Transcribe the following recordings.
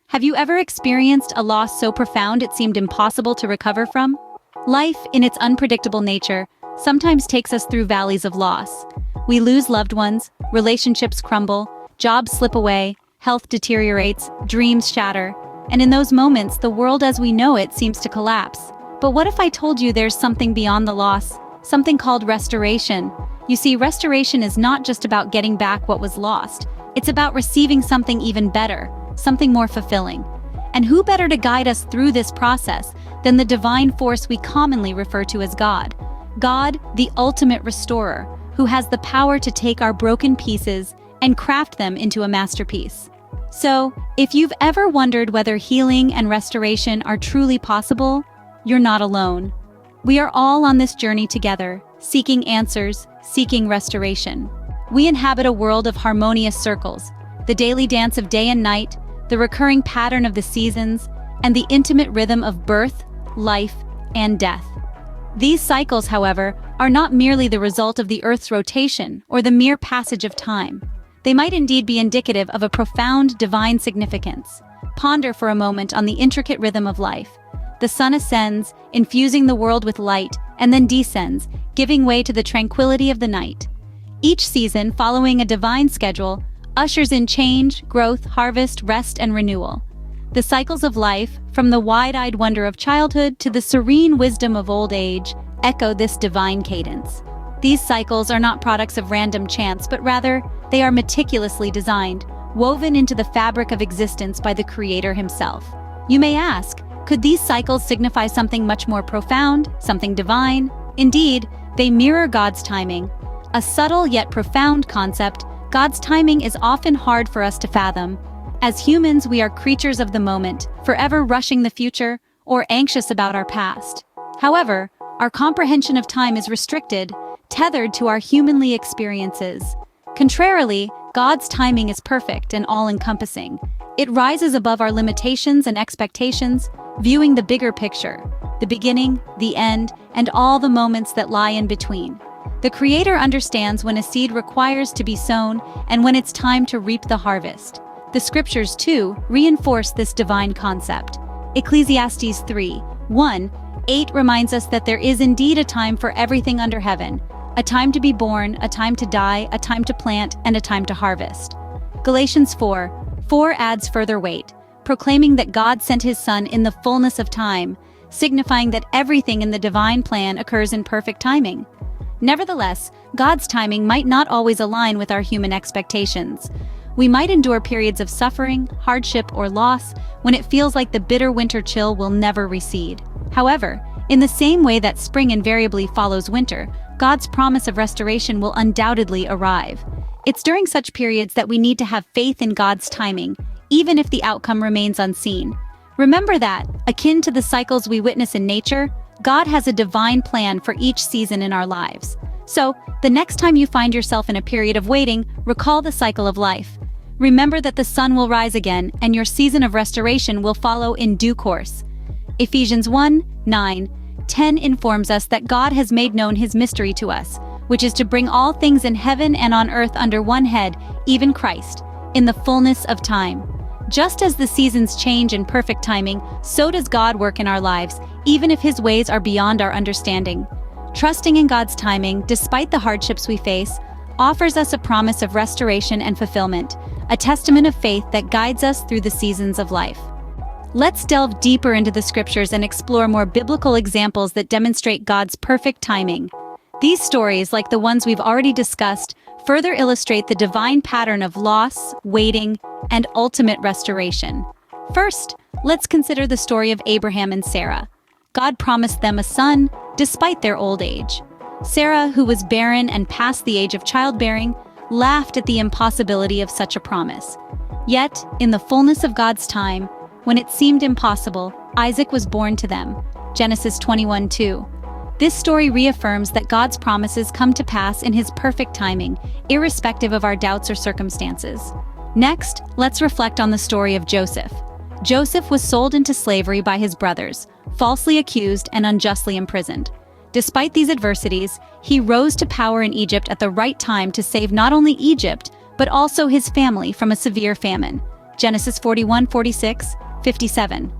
Have you ever experienced a loss so profound it seemed impossible to recover from? Life, in its unpredictable nature, sometimes takes us through valleys of loss. We lose loved ones, relationships crumble, jobs slip away, health deteriorates, dreams shatter, and in those moments, the world as we know it seems to collapse. But what if I told you there's something beyond the loss, something called restoration? You see, restoration is not just about getting back what was lost. It's about receiving something even better, something more fulfilling. And who better to guide us through this process than the divine force we commonly refer to as God? God, the ultimate restorer, who has the power to take our broken pieces and craft them into a masterpiece. So, if you've ever wondered whether healing and restoration are truly possible, you're not alone. We are all on this journey together, seeking answers, seeking restoration. We inhabit a world of harmonious circles, the daily dance of day and night, the recurring pattern of the seasons, and the intimate rhythm of birth, life, and death. These cycles, however, are not merely the result of the Earth's rotation or the mere passage of time. They might indeed be indicative of a profound divine significance. Ponder for a moment on the intricate rhythm of life. The sun ascends, infusing the world with light, and then descends, giving way to the tranquility of the night. Each season, following a divine schedule, ushers in change, growth, harvest, rest, and renewal. The cycles of life, from the wide-eyed wonder of childhood to the serene wisdom of old age, echo this divine cadence. These cycles are not products of random chance, but rather, they are meticulously designed, woven into the fabric of existence by the Creator himself. You may ask, could these cycles signify something much more profound, something divine? Indeed, they mirror God's timing. A subtle yet profound concept, God's timing is often hard for us to fathom. As humans, we are creatures of the moment, forever rushing the future or anxious about our past. However, our comprehension of time is restricted, tethered to our humanly experiences. Contrarily, God's timing is perfect and all-encompassing. It rises above our limitations and expectations, viewing the bigger picture, the beginning, the end, and all the moments that lie in between. The Creator understands when a seed requires to be sown and when it's time to reap the harvest. The scriptures, too, reinforce this divine concept. Ecclesiastes 3:1-8 reminds us that there is indeed a time for everything under heaven, a time to be born, a time to die, a time to plant, and a time to harvest. Galatians 4:4 adds further weight, proclaiming that God sent his Son in the fullness of time, signifying that everything in the divine plan occurs in perfect timing. Nevertheless, God's timing might not always align with our human expectations. We might endure periods of suffering, hardship, or loss when it feels like the bitter winter chill will never recede. However, in the same way that spring invariably follows winter, God's promise of restoration will undoubtedly arrive. It's during such periods that we need to have faith in God's timing, even if the outcome remains unseen. Remember that, akin to the cycles we witness in nature, God has a divine plan for each season in our lives. So, the next time you find yourself in a period of waiting, recall the cycle of life. Remember that the sun will rise again and your season of restoration will follow in due course. Ephesians 1:9-10 informs us that God has made known his mystery to us, which is to bring all things in heaven and on earth under one head, even Christ, in the fullness of time. Just as the seasons change in perfect timing, so does God work in our lives, even if his ways are beyond our understanding. Trusting in God's timing, despite the hardships we face, offers us a promise of restoration and fulfillment, a testament of faith that guides us through the seasons of life. Let's delve deeper into the scriptures and explore more biblical examples that demonstrate God's perfect timing. These stories, like the ones we've already discussed, further illustrate the divine pattern of loss, waiting, and ultimate restoration. First, let's consider the story of Abraham and Sarah. God promised them a son, despite their old age. Sarah, who was barren and past the age of childbearing, laughed at the impossibility of such a promise. Yet, in the fullness of God's time, when it seemed impossible, Isaac was born to them. Genesis 21:2. This story reaffirms that God's promises come to pass in his perfect timing, irrespective of our doubts or circumstances. Next, let's reflect on the story of Joseph. Joseph was sold into slavery by his brothers, falsely accused and unjustly imprisoned. Despite these adversities, he rose to power in Egypt at the right time to save not only Egypt, but also his family from a severe famine. Genesis 41:46, 57.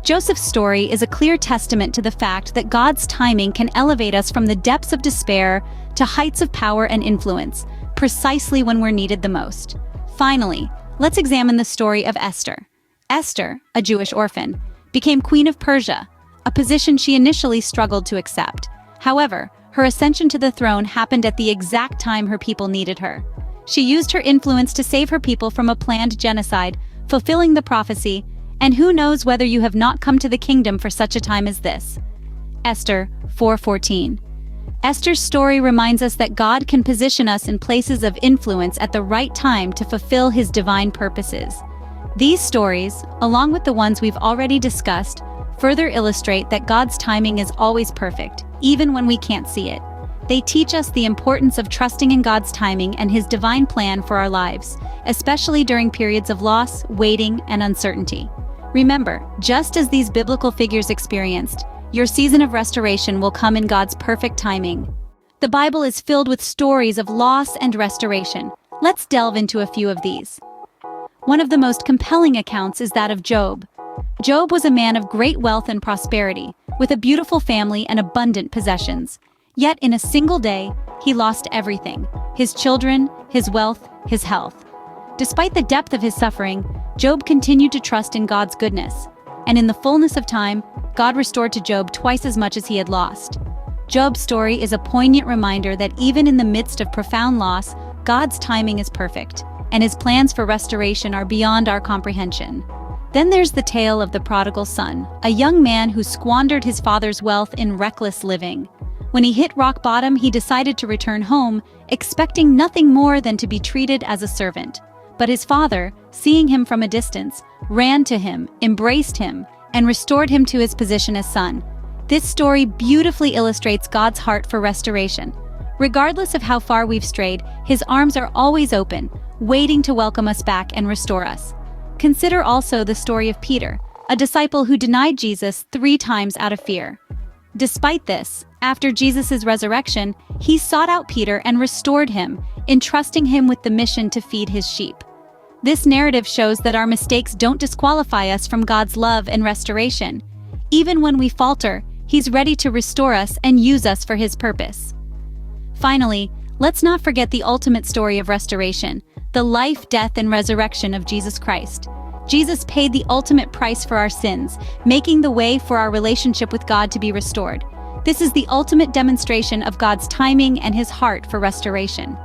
Joseph's story is a clear testament to the fact that God's timing can elevate us from the depths of despair to heights of power and influence, precisely when we're needed the most. Finally, let's examine the story of Esther. Esther, a Jewish orphan, became Queen of Persia, a position she initially struggled to accept. However, her ascension to the throne happened at the exact time her people needed her. She used her influence to save her people from a planned genocide, fulfilling the prophecy, and who knows whether you have not come to the kingdom for such a time as this. Esther 4:14. Esther's story reminds us that God can position us in places of influence at the right time to fulfill His divine purposes. These stories, along with the ones we've already discussed, further illustrate that God's timing is always perfect, even when we can't see it. They teach us the importance of trusting in God's timing and His divine plan for our lives, especially during periods of loss, waiting, and uncertainty. Remember, just as these biblical figures experienced, your season of restoration will come in God's perfect timing. The Bible is filled with stories of loss and restoration. Let's delve into a few of these. One of the most compelling accounts is that of Job. Job was a man of great wealth and prosperity, with a beautiful family and abundant possessions. Yet in a single day, he lost everything: his children, his wealth, his health. Despite the depth of his suffering, Job continued to trust in God's goodness. And in the fullness of time, God restored to Job twice as much as he had lost. Job's story is a poignant reminder that even in the midst of profound loss, God's timing is perfect, and His plans for restoration are beyond our comprehension. Then there's the tale of the prodigal son, a young man who squandered his father's wealth in reckless living. When he hit rock bottom, he decided to return home, expecting nothing more than to be treated as a servant. But his father, seeing him from a distance, ran to him, embraced him, and restored him to his position as son. This story beautifully illustrates God's heart for restoration. Regardless of how far we've strayed, His arms are always open, waiting to welcome us back and restore us. Consider also the story of Peter, a disciple who denied Jesus 3 times out of fear. Despite this, after Jesus' resurrection, He sought out Peter and restored him, entrusting him with the mission to feed His sheep. This narrative shows that our mistakes don't disqualify us from God's love and restoration. Even when we falter, He's ready to restore us and use us for His purpose. Finally, let's not forget the ultimate story of restoration, the life, death, and resurrection of Jesus Christ. Jesus paid the ultimate price for our sins, making the way for our relationship with God to be restored. This is the ultimate demonstration of God's timing and His heart for restoration.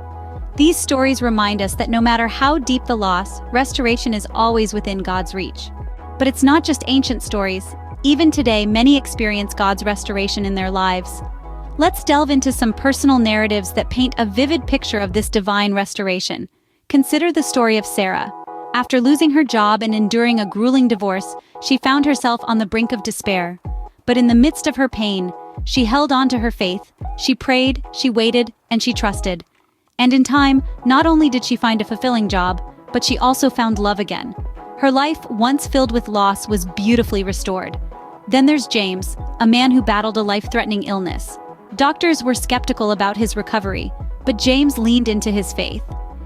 These stories remind us that no matter how deep the loss, restoration is always within God's reach. But it's not just ancient stories. Even today, many experience God's restoration in their lives. Let's delve into some personal narratives that paint a vivid picture of this divine restoration. Consider the story of Sarah. After losing her job and enduring a grueling divorce, she found herself on the brink of despair. But in the midst of her pain, she held on to her faith. She prayed, she waited, and she trusted. And in time, not only did she find a fulfilling job, but she also found love again. Her life, once filled with loss, was beautifully restored. Then there's James, a man who battled a life-threatening illness. Doctors were skeptical about his recovery, but James leaned into his faith.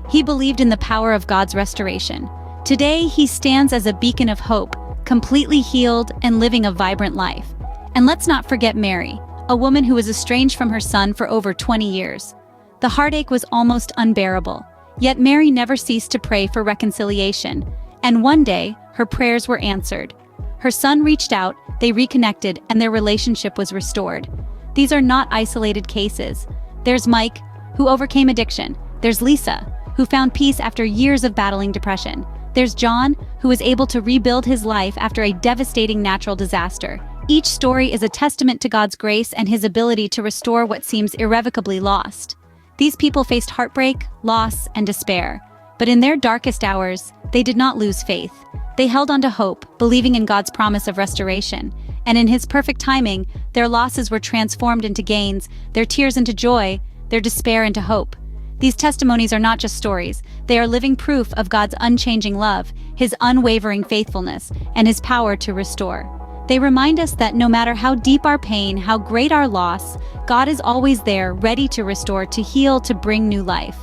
He believed in the power of God's restoration. Today, he stands as a beacon of hope, completely healed and living a vibrant life. And let's not forget Mary, a woman who was estranged from her son for over 20 years. The heartache was almost unbearable, yet Mary never ceased to pray for reconciliation, and one day, her prayers were answered. Her son reached out, they reconnected, and their relationship was restored. These are not isolated cases. There's Mike, who overcame addiction. There's Lisa, who found peace after years of battling depression. There's John, who was able to rebuild his life after a devastating natural disaster. Each story is a testament to God's grace and His ability to restore what seems irrevocably lost. These people faced heartbreak, loss, and despair. But in their darkest hours, they did not lose faith. They held on to hope, believing in God's promise of restoration. And in His perfect timing, their losses were transformed into gains, their tears into joy, their despair into hope. These testimonies are not just stories. They are living proof of God's unchanging love, His unwavering faithfulness, and His power to restore. They remind us that no matter how deep our pain, how great our loss, God is always there, ready to restore, to heal, to bring new life.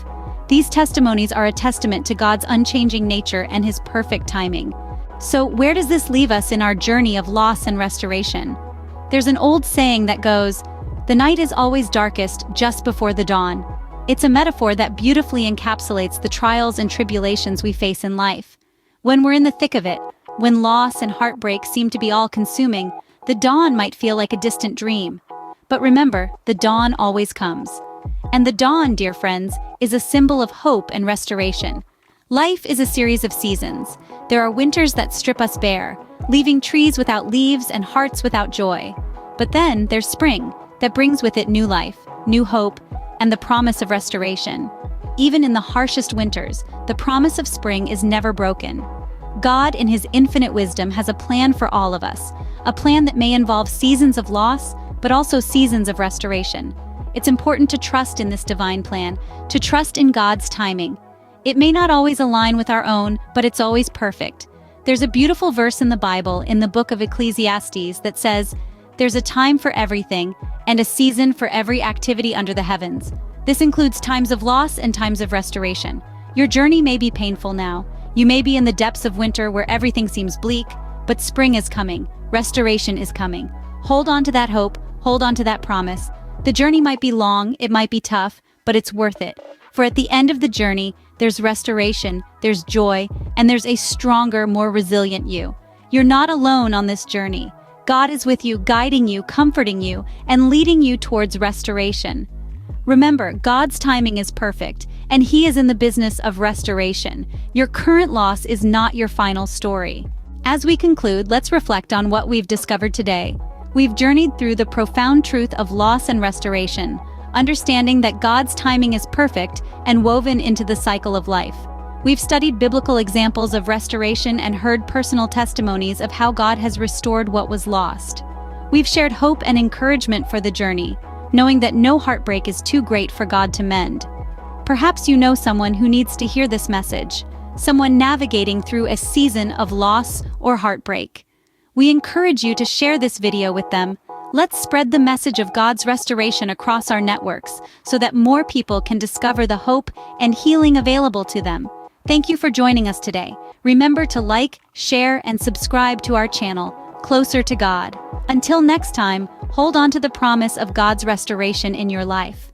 These testimonies are a testament to God's unchanging nature and His perfect timing. So, where does this leave us in our journey of loss and restoration? There's an old saying that goes, "The night is always darkest just before the dawn." It's a metaphor that beautifully encapsulates the trials and tribulations we face in life. When we're in the thick of it, when loss and heartbreak seem to be all-consuming, the dawn might feel like a distant dream. But remember, the dawn always comes. And the dawn, dear friends, is a symbol of hope and restoration. Life is a series of seasons. There are winters that strip us bare, leaving trees without leaves and hearts without joy. But then there's spring, that brings with it new life, new hope, and the promise of restoration. Even in the harshest winters, the promise of spring is never broken. God, in His infinite wisdom, has a plan for all of us, a plan that may involve seasons of loss, but also seasons of restoration. It's important to trust in this divine plan, to trust in God's timing. It may not always align with our own, but it's always perfect. There's a beautiful verse in the Bible, in the book of Ecclesiastes, that says, "There's a time for everything, and a season for every activity under the heavens." This includes times of loss and times of restoration. Your journey may be painful now. You may be in the depths of winter where everything seems bleak, but spring is coming. Restoration is coming. Hold on to that hope. Hold on to that promise. The journey might be long, it might be tough, but it's worth it. For at the end of the journey, there's restoration, there's joy, and there's a stronger, more resilient you. You're not alone on this journey. God is with you, guiding you, comforting you, and leading you towards restoration. Remember, God's timing is perfect, and He is in the business of restoration. Your current loss is not your final story. As we conclude, let's reflect on what we've discovered today. We've journeyed through the profound truth of loss and restoration, understanding that God's timing is perfect and woven into the cycle of life. We've studied biblical examples of restoration and heard personal testimonies of how God has restored what was lost. We've shared hope and encouragement for the journey, knowing that no heartbreak is too great for God to mend. Perhaps you know someone who needs to hear this message, someone navigating through a season of loss or heartbreak. We encourage you to share this video with them. Let's spread the message of God's restoration across our networks so that more people can discover the hope and healing available to them. Thank you for joining us today. Remember to like, share, and subscribe to our channel, Closer to God. Until next time, hold on to the promise of God's restoration in your life.